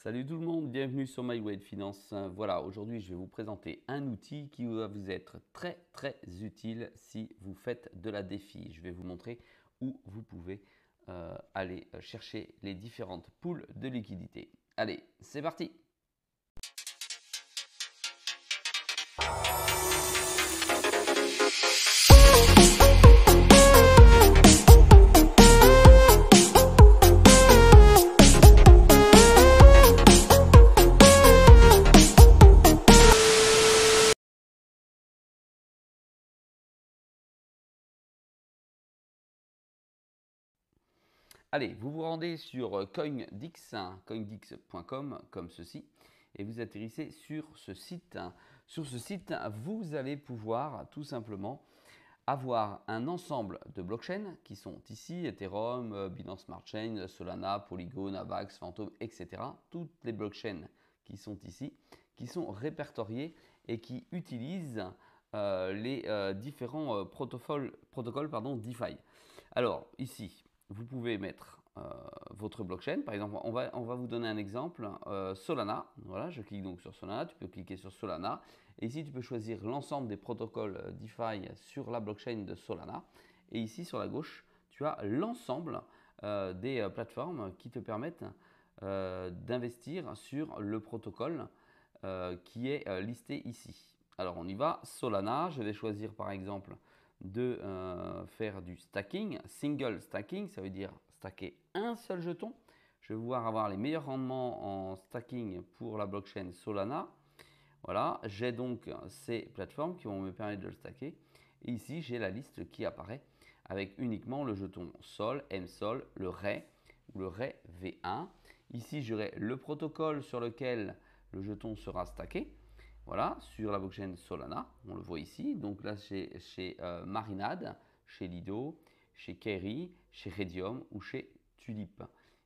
Salut tout le monde, bienvenue sur My Way de Finance. Voilà, aujourd'hui je vais vous présenter un outil qui va vous être très utile si vous faites de la défi. Je vais vous montrer où vous pouvez aller chercher les différentes pools de liquidité. Allez, c'est parti! Allez, vous vous rendez sur CoinDix, coindix.com comme ceci, et vous atterrissez sur ce site. Sur ce site, vous allez pouvoir tout simplement avoir un ensemble de blockchains qui sont ici, Ethereum, Binance Smart Chain, Solana, Polygon, Avax, Phantom, etc. Toutes les blockchains qui sont ici, qui sont répertoriées et qui utilisent les différents protocoles DeFi. Alors ici, vous pouvez mettre votre blockchain. Par exemple, on va vous donner un exemple. Solana. Voilà, je clique donc sur Solana. Tu peux cliquer sur Solana. Et ici, tu peux choisir l'ensemble des protocoles DeFi sur la blockchain de Solana. Et ici, sur la gauche, tu as l'ensemble des plateformes qui te permettent d'investir sur le protocole qui est listé ici. Alors, on y va. Solana, je vais choisir par exemple de faire du stacking, single stacking, ça veut dire stacker un seul jeton. Je vais pouvoir avoir les meilleurs rendements en stacking pour la blockchain Solana. Voilà, j'ai donc ces plateformes qui vont me permettre de le stacker. Et ici, j'ai la liste qui apparaît avec uniquement le jeton Sol, MSOL, le RAY ou le RAY V1. Ici, j'aurai le protocole sur lequel le jeton sera stacké. Voilà, sur la blockchain Solana, on le voit ici. Donc là, chez Marinade, chez Lido, chez Kerry, chez Redium ou chez Tulip.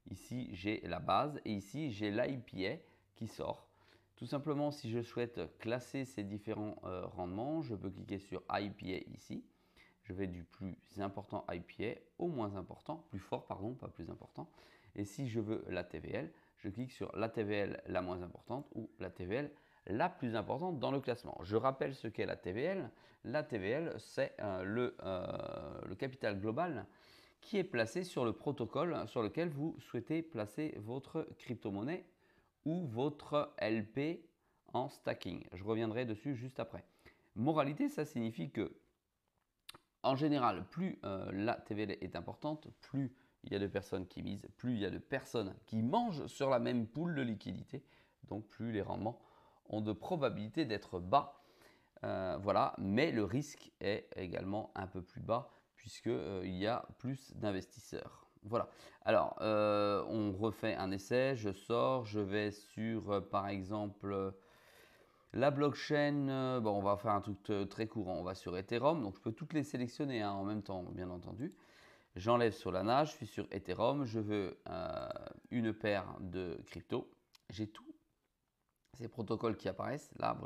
Ici, j'ai la base et ici, j'ai l'IPA qui sort. Tout simplement, si je souhaite classer ces différents rendements, je peux cliquer sur IPA ici. Je vais du plus important IPA au moins important, plus fort, pardon, pas plus important. Et si je veux la TVL, je clique sur la TVL la moins importante ou la TVL la plus importante dans le classement. Je rappelle ce qu'est la TVL. La TVL, c'est le capital global qui est placé sur le protocole sur lequel vous souhaitez placer votre crypto-monnaie ou votre LP en stacking. Je reviendrai dessus juste après. Moralité, ça signifie que, en général, plus la TVL est importante, plus il y a de personnes qui misent, plus il y a de personnes qui mangent sur la même pool de liquidité, donc plus les rendements ont de probabilité d'être bas. Voilà, mais le risque est également un peu plus bas puisqu'il y a plus d'investisseurs. Voilà, alors on refait un essai, je sors, je vais sur par exemple la blockchain, bon, on va faire un truc très courant, on va sur Ethereum, donc je peux toutes les sélectionner en même temps bien entendu. J'enlève Solana, je suis sur Ethereum, je veux une paire de crypto, j'ai tous ces protocoles qui apparaissent, là vous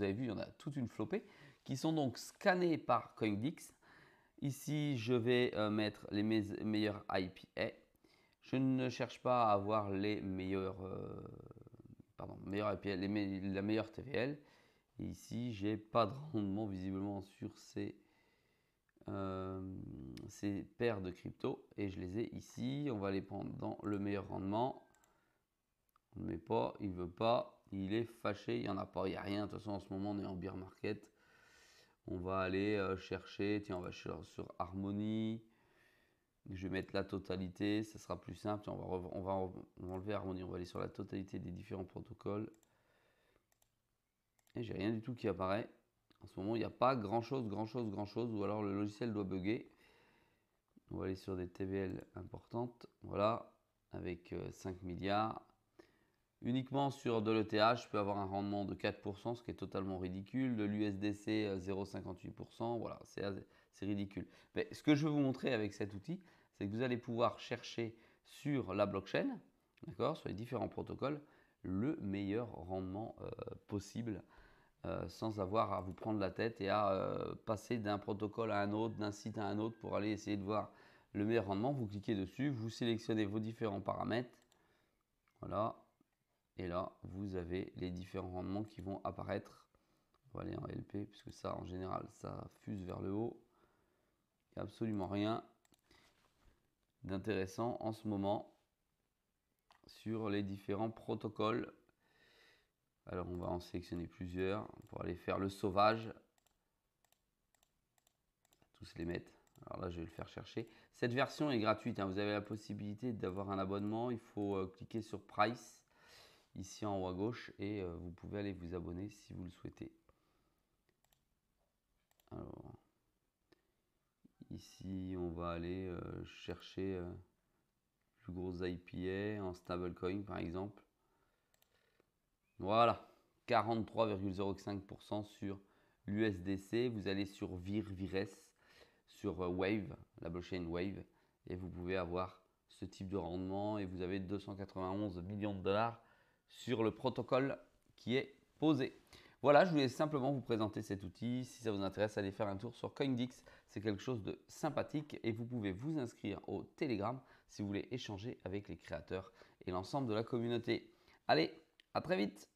avez vu, il y en a toute une flopée, qui sont donc scannés par CoinDix. Ici, je vais mettre les meilleurs IPA. Je ne cherche pas à avoir les meilleurs, meilleurs IPA, la meilleure TVL. Et ici, j'ai pas de rendement visiblement sur ces paires de crypto. Et je les ai ici. On va les prendre dans le meilleur rendement. On ne met pas, il veut pas, il est fâché, il n'y en a pas, il n'y a rien. De toute façon, en ce moment, on est en bear market. On va aller chercher, tiens, on va sur Harmony. Je vais mettre la totalité, ça sera plus simple. Tiens, on va enlever Harmony, on va aller sur la totalité des différents protocoles. Et j'ai rien du tout qui apparaît. En ce moment, il n'y a pas grand chose, ou alors le logiciel doit bugger. On va aller sur des TVL importantes, voilà, avec 5 milliards. Uniquement sur de l'ETH, je peux avoir un rendement de 4%, ce qui est totalement ridicule. De l'USDC, 0,58%, voilà, c'est ridicule. Mais ce que je veux vous montrer avec cet outil, c'est que vous allez pouvoir chercher sur la blockchain, d'accord, sur les différents protocoles, le meilleur rendement possible sans avoir à vous prendre la tête et à passer d'un protocole à un autre, d'un site à un autre pour aller essayer de voir le meilleur rendement. Vous cliquez dessus, vous sélectionnez vos différents paramètres. Voilà. Et là, vous avez les différents rendements qui vont apparaître. On va aller en LP, puisque ça, en général, ça fuse vers le haut. Il n'y a absolument rien d'intéressant en ce moment sur les différents protocoles. Alors, on va en sélectionner plusieurs pour aller faire le sauvage. Tous les mettre. Alors là, je vais le faire chercher. Cette version est gratuite, hein. Vous avez la possibilité d'avoir un abonnement. Il faut cliquer sur Price, ici en haut à gauche, et vous pouvez aller vous abonner si vous le souhaitez. Alors, ici, on va aller chercher plus gros IPA en stablecoin, par exemple. Voilà, 43,05% sur l'USDC. Vous allez sur Vires, sur Wave, la blockchain Wave, et vous pouvez avoir ce type de rendement et vous avez 291 millions de dollars sur le protocole qui est posé. Voilà, je voulais simplement vous présenter cet outil. Si ça vous intéresse, allez faire un tour sur CoinDix. C'est quelque chose de sympathique et vous pouvez vous inscrire au Telegram si vous voulez échanger avec les créateurs et l'ensemble de la communauté. Allez, à très vite!